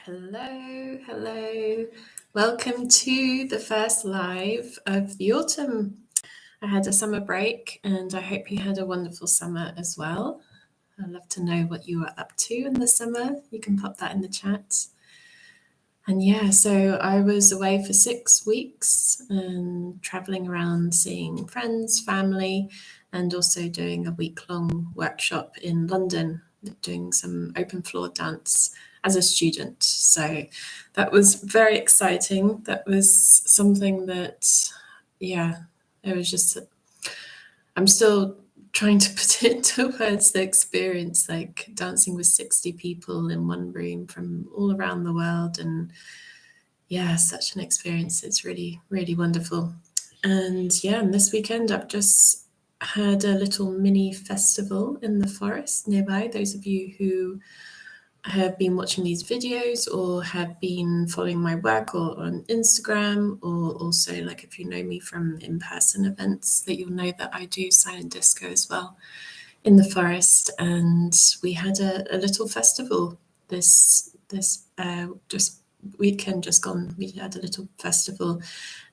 Hello. Welcome to the first live of the autumn. I had a summer break and I hope you had a wonderful summer as well. I'd love to know what you were up to in the summer. You can pop that in the chat. And yeah, so I was away for 6 weeks and traveling around seeing friends, family, and also doing a week-long workshop in London, doing some open floor dance as a student. So that was very exciting. That was something that, yeah, it was just, I'm still trying to put it into words, the experience, like dancing with 60 people in one room from all around the world. And yeah, such an experience. It's really, really wonderful. And yeah, and this weekend I've just had a little mini festival in the forest nearby. Those of you who have been watching these videos or have been following my work or on Instagram, or also like if you know me from in-person events, that you'll know that I do silent disco as well in the forest. And we had a little festival this just weekend just gone. We had a little festival,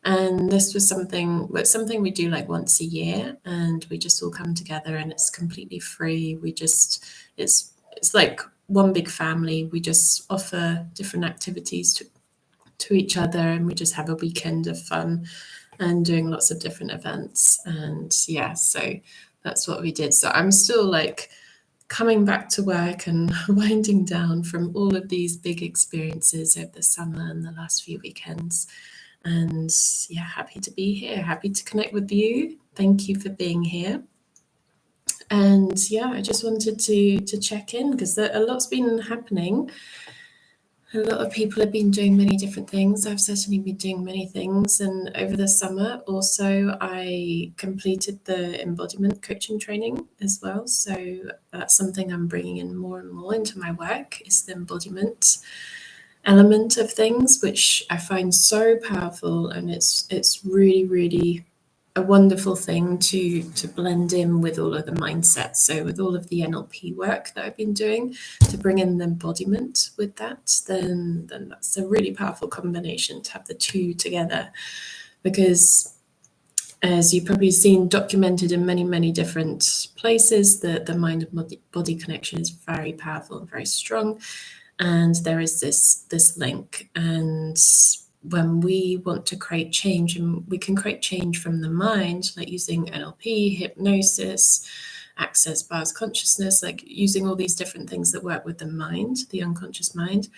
and this was something we do like once a year, and we just all come together and it's completely free. It's like one big family. We just offer different activities to each other, and we just have a weekend of fun and doing lots of different events. And yeah, so that's what we did. So I'm still like coming back to work and winding down from all of these big experiences over the summer and the last few weekends. And yeah, happy to be here, happy to connect with you. Thank you for being here. And yeah, I just wanted to check in because a lot's been happening. A lot of people have been doing many different things. I've certainly been doing many things. And over the summer, also, I completed the embodiment coaching training as well. So that's something I'm bringing in more and more into my work, is the embodiment element of things, which I find so powerful. And it's really, really a wonderful thing to blend in with all of the mindsets. So with all of the NLP work that I've been doing, to bring in the embodiment with that, then that's a really powerful combination to have the two together. Because as you've probably seen documented in many, many different places, the mind and body connection is very powerful and very strong. And there is this link. And when we want to create change, and we can create change from the mind, like using NLP, hypnosis, access bars consciousness, like using all these different things that work with the mind, the unconscious mind.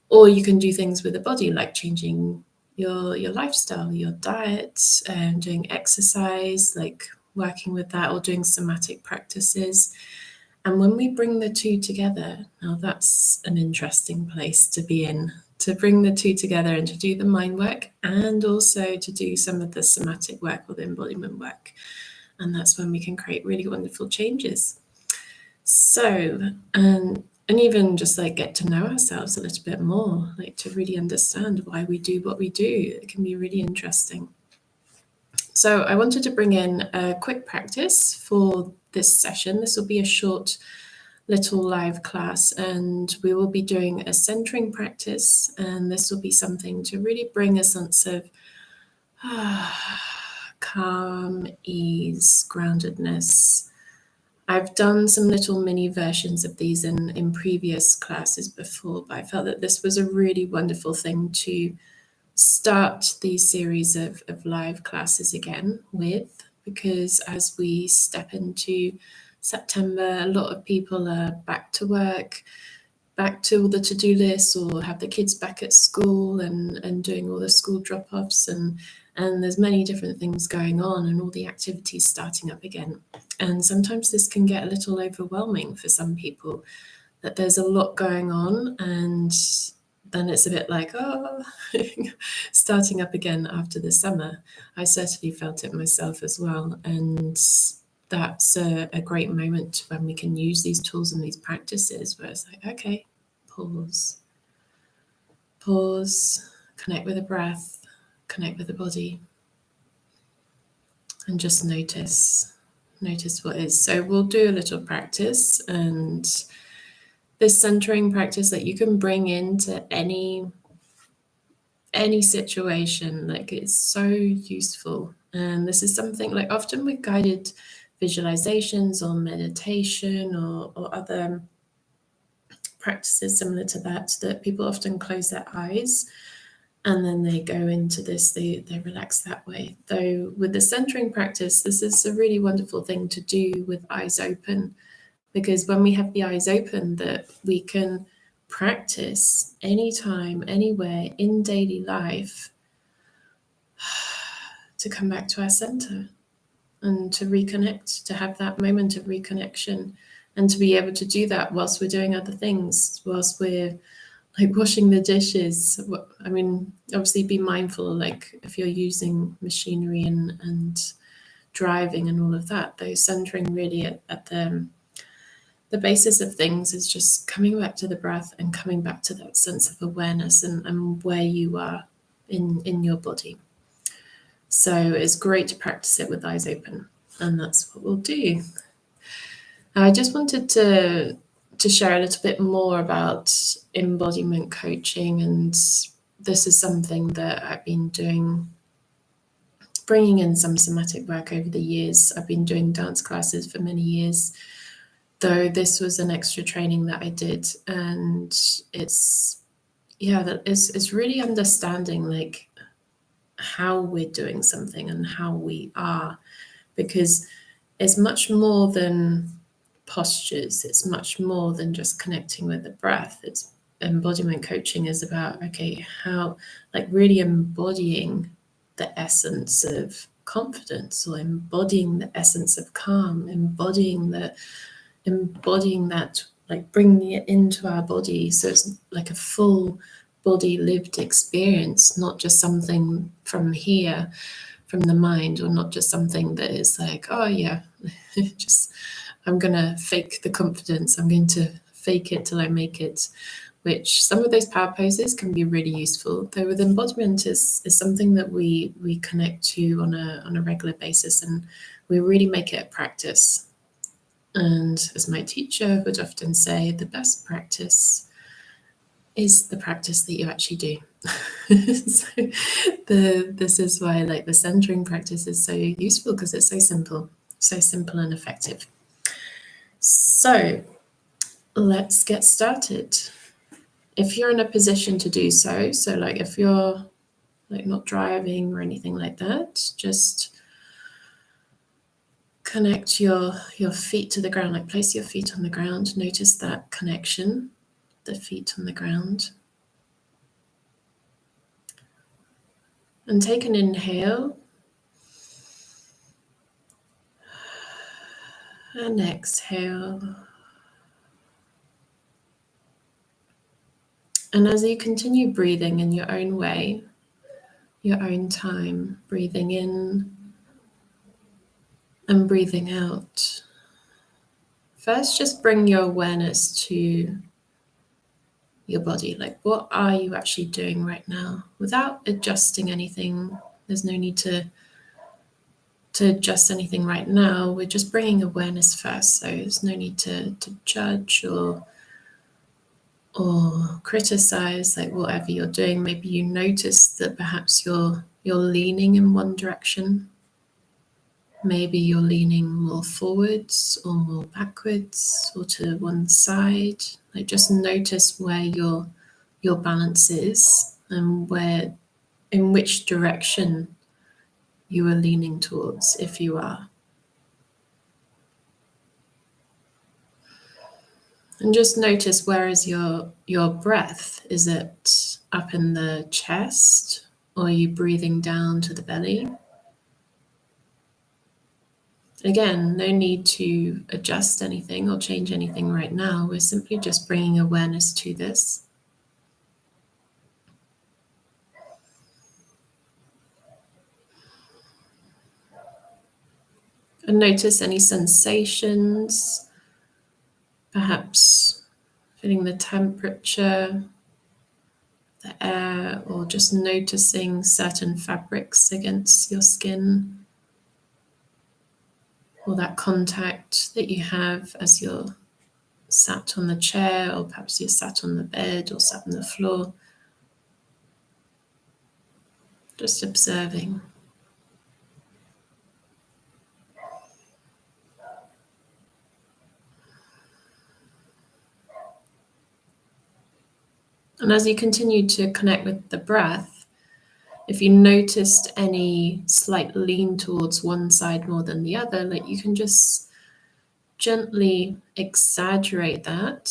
Or you can do things with the body, like changing your lifestyle, your diet, and doing exercise, like working with that, or doing somatic practices. And when we bring the two together, now that's an interesting place to be in, to bring the two together and to do the mind work and also to do some of the somatic work or the embodiment work. And that's when we can create really wonderful changes. So, and even just like get to know ourselves a little bit more, like to really understand why we do what we do. It can be really interesting. So I wanted to bring in a quick practice for this session. This will be a short little live class, and we will be doing a centering practice, and this will be something to really bring a sense of calm, ease, groundedness. I've done some little mini versions of these in previous classes before, but I felt that this was a really wonderful thing to start these series of live classes again with, because as we step into September, a lot of people are back to work, back to all the to-do lists, or have the kids back at school and doing all the school drop-offs, and there's many different things going on and all the activities starting up again. And sometimes this can get a little overwhelming for some people, that there's a lot going on, and then it's a bit like, oh, starting up again after the summer. I certainly felt it myself as well. And that's a great moment when we can use these tools and these practices where it's like, okay, pause, connect with the breath, connect with the body, and just notice what is. So we'll do a little practice, and this centering practice that you can bring into any situation. Like, it's so useful. And this is something, like, often with guided visualizations or meditation or other practices similar to that people often close their eyes and then they go into this, they relax that way. Though with the centering practice, this is a really wonderful thing to do with eyes open, because when we have the eyes open, that we can practice anytime, anywhere in daily life to come back to our center and to reconnect, to have that moment of reconnection, and to be able to do that whilst we're doing other things, whilst we're like washing the dishes. I mean, obviously be mindful, like if you're using machinery and driving and all of that, though centering really at the basis of things is just coming back to the breath and coming back to that sense of awareness and where you are in your body. So it's great to practice it with eyes open, and that's what we'll do. I just wanted to share a little bit more about embodiment coaching, and this is something that I've been doing, bringing in some somatic work over the years. I've been doing dance classes for many years, though this was an extra training that I did, and it's really understanding like how we're doing something and how we are, because it's much more than postures. It's much more than just connecting with the breath. It's embodiment coaching is about, okay, how, like, really embodying the essence of confidence, or embodying the essence of calm, embodying that, like bringing it into our body, so it's like a full body lived experience, not just something from here, from the mind, or not just something that is like, oh yeah, just I'm gonna fake the confidence, I'm going to fake it till I make it, which some of those power poses can be really useful. Though with embodiment is something that we connect to on a regular basis, and we really make it a practice. And as my teacher would often say, the best practice is the practice that you actually do. So this is why, like, the centering practice is so useful, because it's so simple and effective. So let's get started. If you're in a position to do so like if you're like not driving or anything like that, just connect your feet to the ground, like place your feet on the ground. Notice that connection, the feet on the ground. And take an inhale. And exhale. And as you continue breathing in your own way, your own time, breathing in and breathing out, first just bring your awareness to your body. Like, what are you actually doing right now? Without adjusting anything. There's no need to adjust anything right now. We're just bringing awareness first, so there's no need to judge or criticize, like whatever you're doing. Maybe you notice that perhaps you're leaning in one direction. Maybe you're leaning more forwards or more backwards or to one side. Like, just notice where your balance is and in which direction you are leaning towards, if you are. And just notice, where is your breath? Is it up in the chest, or are you breathing down to the belly? Again, no need to adjust anything or change anything right now. We're simply just bringing awareness to this. And notice any sensations, perhaps feeling the temperature, the air, or just noticing certain fabrics against your skin, or that contact that you have as you're sat on the chair, or perhaps you're sat on the bed or sat on the floor. Just observing. And as you continue to connect with the breath, if you noticed any slight lean towards one side more than the other, like, you can just gently exaggerate that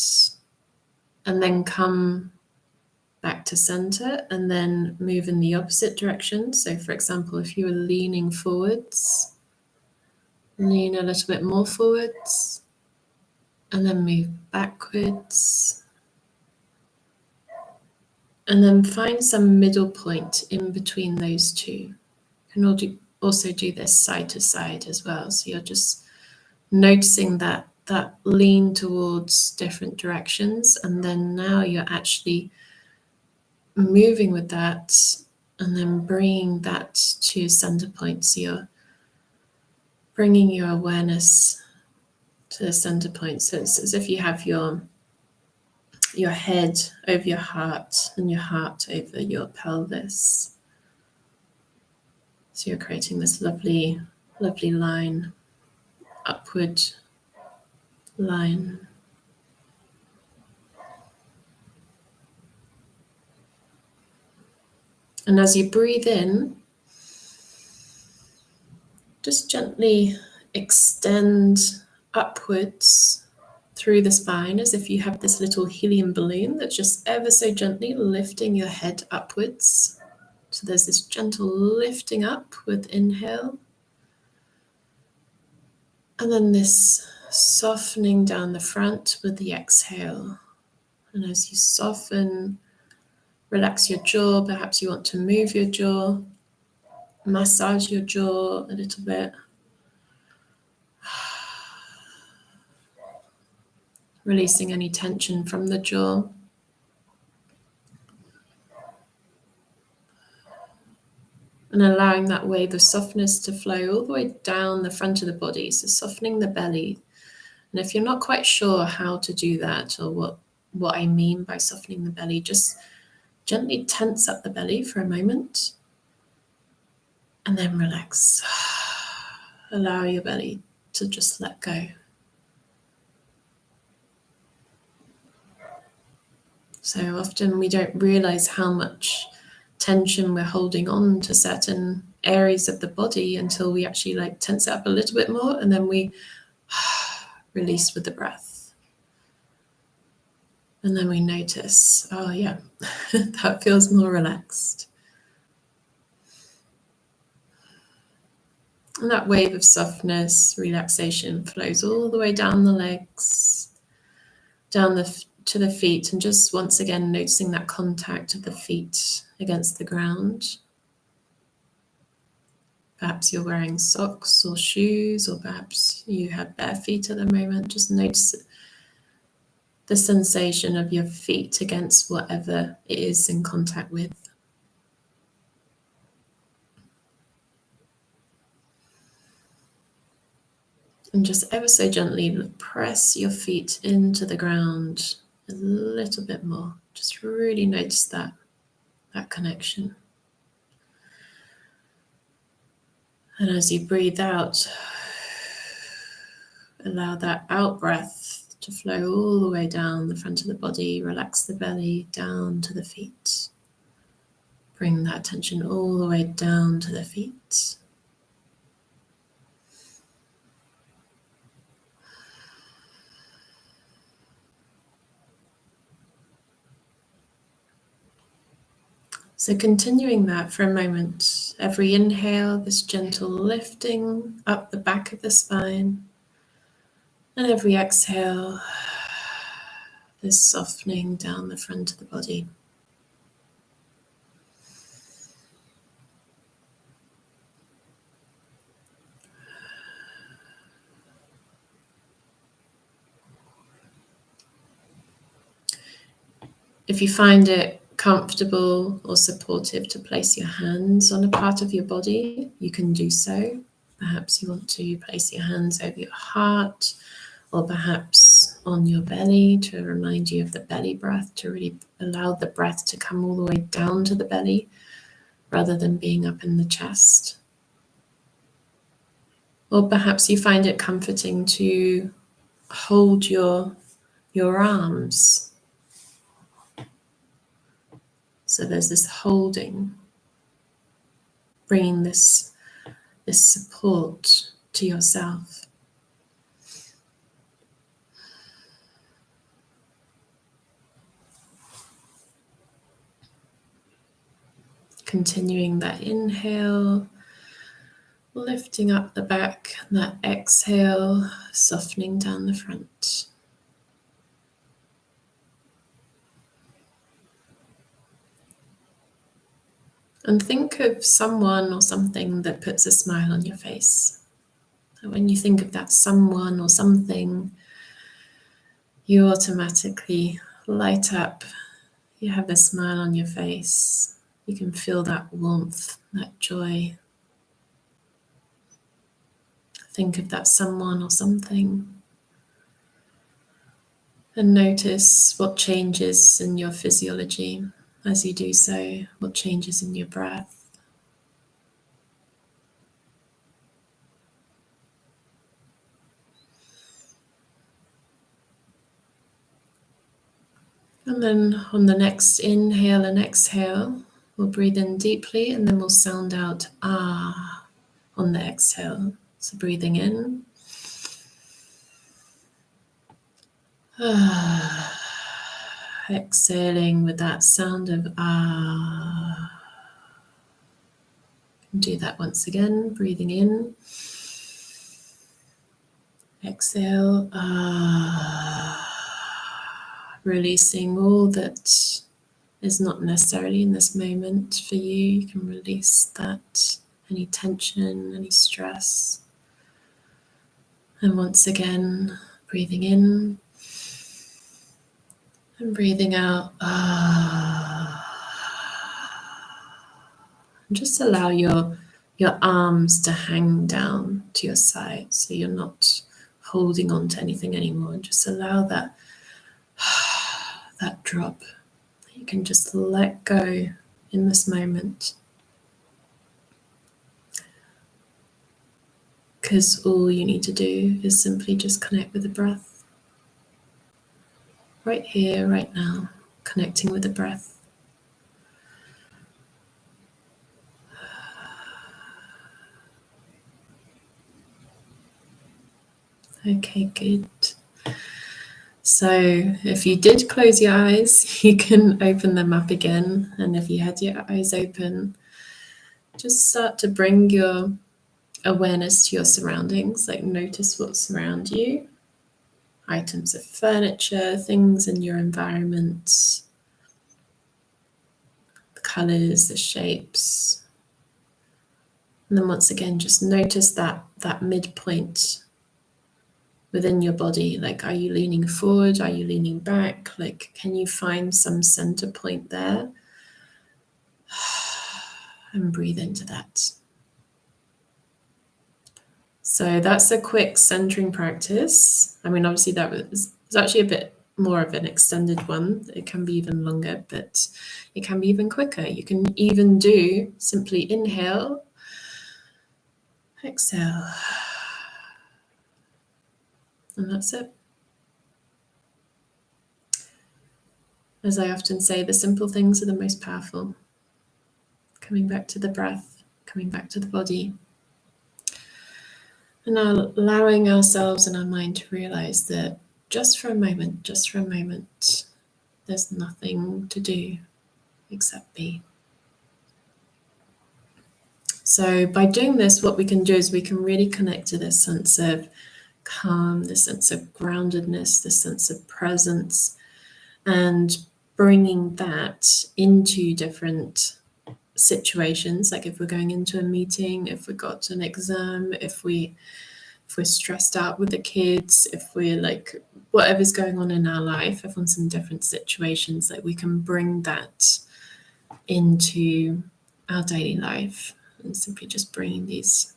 and then come back to center and then move in the opposite direction. So for example, if you were leaning forwards, lean a little bit more forwards and then move backwards. And then find some middle point in between those two. You can also do this side to side as well. So you're just noticing that lean towards different directions. And then now you're actually moving with that and then bringing that to center point. So you're bringing your awareness to the center point. So it's as if you have your head over your heart and your heart over your pelvis. So you're creating this lovely, lovely line, upward line. And as you breathe in, just gently extend upwards through the spine as if you have this little helium balloon that's just ever so gently lifting your head upwards. So there's this gentle lifting up with inhale. And then this softening down the front with the exhale. And as you soften, relax your jaw. Perhaps you want to move your jaw, massage your jaw a little bit. Releasing any tension from the jaw. And allowing that wave of softness to flow all the way down the front of the body. So softening the belly. And if you're not quite sure how to do that or what I mean by softening the belly, just gently tense up the belly for a moment. And then relax. Allow your belly to just let go. So often we don't realize how much tension we're holding on to certain areas of the body until we actually tense it up a little bit more, and then we release with the breath. And then we notice, oh yeah, that feels more relaxed. And that wave of softness, relaxation flows all the way down the legs, down to the feet, and just once again noticing that contact of the feet against the ground. Perhaps you're wearing socks or shoes, or perhaps you have bare feet at the moment. Just notice the sensation of your feet against whatever it is in contact with. And just ever so gently press your feet into the ground a little bit more. Just really notice that connection. And as you breathe out, allow that out breath to flow all the way down the front of the body. Relax the belly down to the feet. Bring that attention all the way down to the feet. So continuing that for a moment, every inhale, this gentle lifting up the back of the spine, and every exhale, this softening down the front of the body. If you find it comfortable or supportive to place your hands on a part of your body, you can do so. Perhaps you want to place your hands over your heart, or perhaps on your belly to remind you of the belly breath, to really allow the breath to come all the way down to the belly rather than being up in the chest. Or perhaps you find it comforting to hold your arms. So there's this holding, bringing this support to yourself. Continuing that inhale, lifting up the back, and that exhale, softening down the front. And think of someone or something that puts a smile on your face. And when you think of that someone or something, you automatically light up. You have a smile on your face. You can feel that warmth, that joy. Think of that someone or something. And notice what changes in your physiology as you do so, what changes in your breath. And then on the next inhale and exhale, we'll breathe in deeply and then we'll sound out ah on the exhale. So breathing in. Ah, exhaling with that sound of ah. Do that once again, breathing in. Exhale, ah. Releasing all that is not necessarily in this moment for you. You can release that, any tension, any stress. And once again, breathing in and breathing out. And just allow your arms to hang down to your side so you're not holding on to anything anymore. And just allow that drop. You can just let go in this moment. Because all you need to do is simply just connect with the breath. Right here, right now, connecting with the breath. Okay, good. So if you did close your eyes, you can open them up again. And if you had your eyes open, just start to bring your awareness to your surroundings, like notice what's around you. Items of furniture, things in your environment, the colors, the shapes. And then once again, just notice that midpoint within your body. Like, are you leaning forward? Are you leaning back? Like, can you find some center point there? And breathe into that. So that's a quick centering practice. I mean, obviously that was actually a bit more of an extended one. It can be even longer, but it can be even quicker. You can even do simply inhale, exhale, and that's it. As I often say, the simple things are the most powerful. Coming back to the breath, coming back to the body. And now allowing ourselves and our mind to realize that just for a moment, there's nothing to do except be. So by doing this, what we can do is we can really connect to this sense of calm, this sense of groundedness, this sense of presence, and bringing that into different situations. Like if we're going into a meeting, if we got an exam, if we're stressed out with the kids, if we're like whatever's going on in our life, everyone's in different situations, like we can bring that into our daily life and simply just bringing these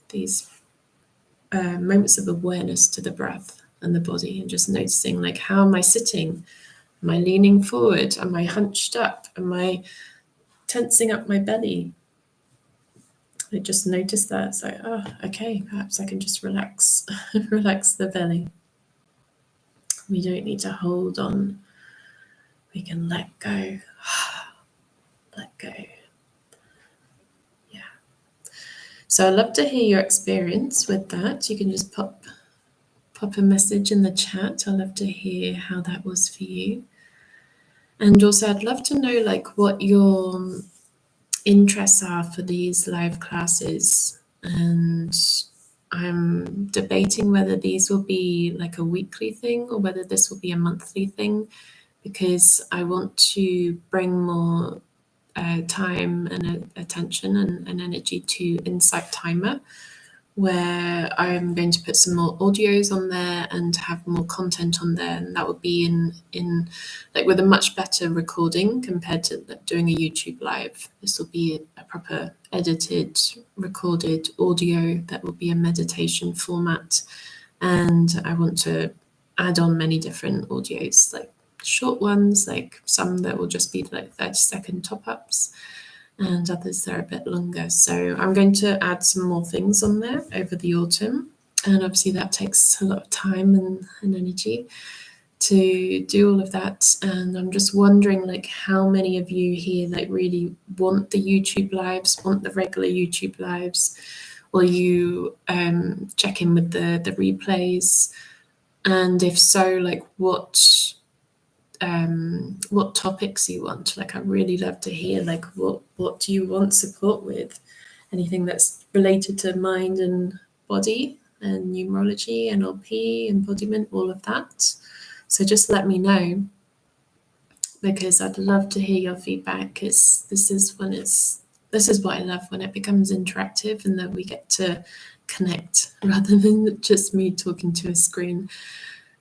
moments of awareness to the breath. and the body, and just noticing, like, how am I sitting? Am I leaning forward? Am I hunched up? Am I tensing up my belly? I just notice that. It's like, oh, okay, perhaps I can just relax, relax the belly. We don't need to hold on. We can let go. Let go. Yeah. So I'd love to hear your experience with that. You can just pop a message in the chat. I'd love to hear how that was for you. And also I'd love to know, like, what your interests are for these live classes. And I'm debating whether these will be like a weekly thing or whether this will be a monthly thing, because I want to bring more time and attention and energy to Insight Timer, where I'm going to put some more audios on there and have more content on there, and that will be in like with a much better recording compared to doing a YouTube live. This will be a proper edited, recorded audio that will be a meditation format, and I want to add on many different audios, like short ones, like some that will just be like 30-second top-ups, and others that are a bit longer. So I'm going to add some more things on there over the autumn, and obviously that takes a lot of time and energy to do all of that. And I'm just wondering, like, how many of you here like really want the YouTube lives, want the regular YouTube lives, or you check in with the replays, and if so, like what topics you want. Like, I really love to hear, like, what do you want support with? Anything that's related to mind and body and numerology, NLP, embodiment, all of that. So just let me know, because I'd love to hear your feedback. This is what I love, when it becomes interactive and that we get to connect rather than just me talking to a screen.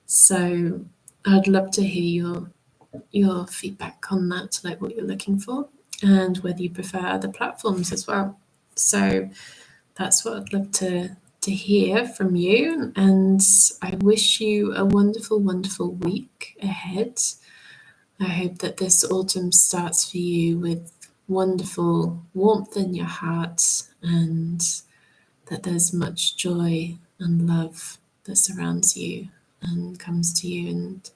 So I'd love to hear your feedback on that, like what you're looking for and whether you prefer other platforms as well. So that's what I'd love to hear from you, and I wish you a wonderful, wonderful week ahead. I hope that this autumn starts for you with wonderful warmth in your heart, and that there's much joy and love that surrounds you and comes to you, and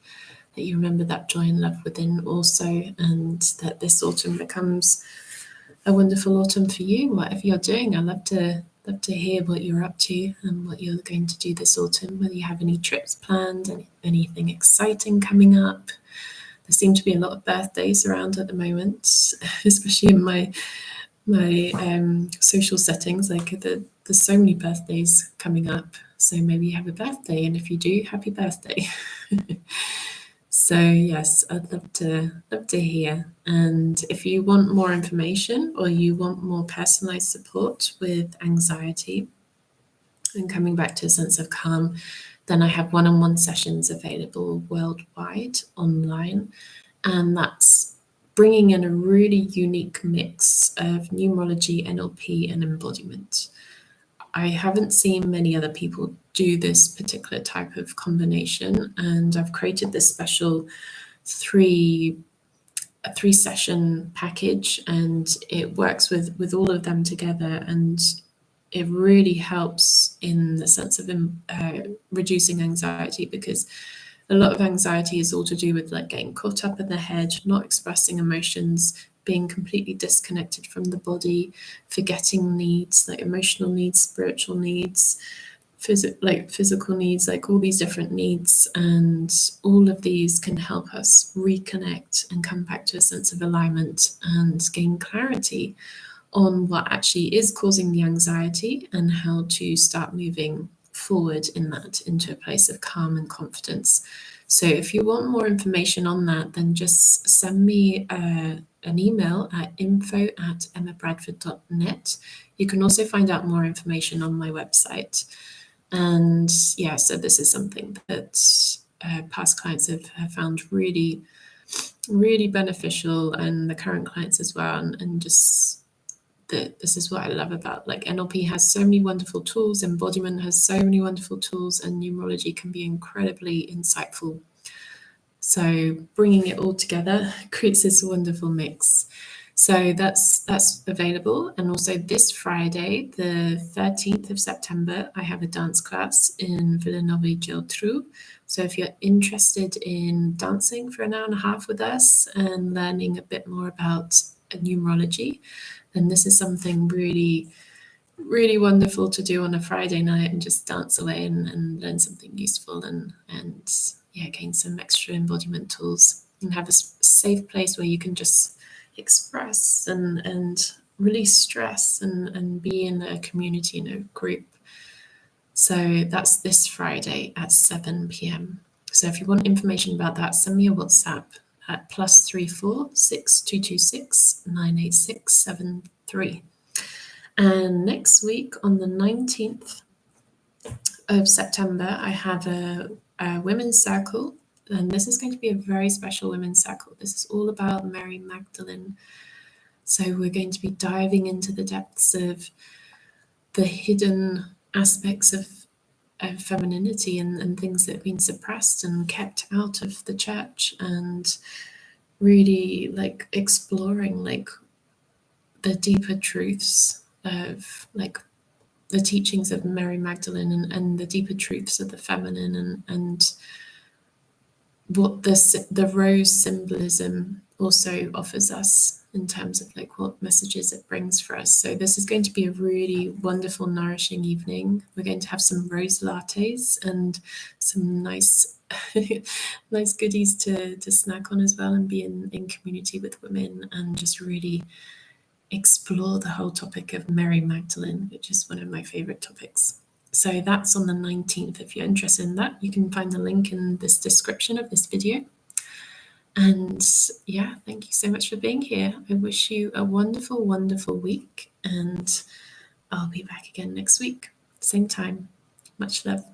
that you remember that joy and love within also, and that this autumn becomes a wonderful autumn for you, whatever you're doing. I'd love to hear what you're up to and what you're going to do this autumn, whether you have any trips planned, anything exciting coming up. There seem to be a lot of birthdays around at the moment, especially in my social settings. Like, there's so many birthdays coming up. So maybe you have a birthday, and if you do, happy birthday. So yes, I'd love to hear. And if you want more information or you want more personalized support with anxiety and coming back to a sense of calm, then I have one-on-one sessions available worldwide online, and that's bringing in a really unique mix of numerology, NLP, and embodiment. I haven't seen many other people do this particular type of combination, and I've created this special three session package, and it works with all of them together, and it really helps in the sense of reducing anxiety, because a lot of anxiety is all to do with like getting caught up in the head, not expressing emotions, being completely disconnected from the body, forgetting needs, like emotional needs, spiritual needs, physical needs, like all these different needs. And all of these can help us reconnect and come back to a sense of alignment and gain clarity on what actually is causing the anxiety and how to start moving forward in that into a place of calm and confidence. So if you want more information on that, then just send me an email at info@emmabradford.net. You can also find out more information on my website. And yeah, so this is something that past clients have found really, really beneficial, and the current clients as well. And just this is what I love about, like, NLP has so many wonderful tools, embodiment has so many wonderful tools, and numerology can be incredibly insightful. So bringing it all together creates this wonderful mix. So that's available. And also this Friday, the 13th of September, I have a dance class in Villanova Geltrú. So if you're interested in dancing for an hour and a half with us and learning a bit more about numerology, then this is something really, really wonderful to do on a Friday night and just dance away and learn something useful and gain some extra embodiment tools and have a safe place where you can just express and release stress and be in a community, in a group. So that's this Friday at 7 p.m. So if you want information about that, send me a WhatsApp at +34 6226 98673. And next week on the 19th of September, I have a women's circle. And this is going to be a very special women's circle. This is all about Mary Magdalene. So we're going to be diving into the depths of the hidden aspects of femininity and things that have been suppressed and kept out of the church, and really like exploring like the deeper truths of like the teachings of Mary Magdalene and the deeper truths of the feminine and what the rose symbolism also offers us in terms of like what messages it brings for us. So this is going to be a really wonderful, nourishing evening. We're going to have some rose lattes and some nice nice goodies to snack on as well, and be in community with women and just really explore the whole topic of Mary Magdalene, which is one of my favorite topics. So that's on the 19th. If you're interested in that, you can find the link in this description of this video. And yeah, thank you so much for being here. I wish you a wonderful, wonderful week, and I'll be back again next week, same time. Much love.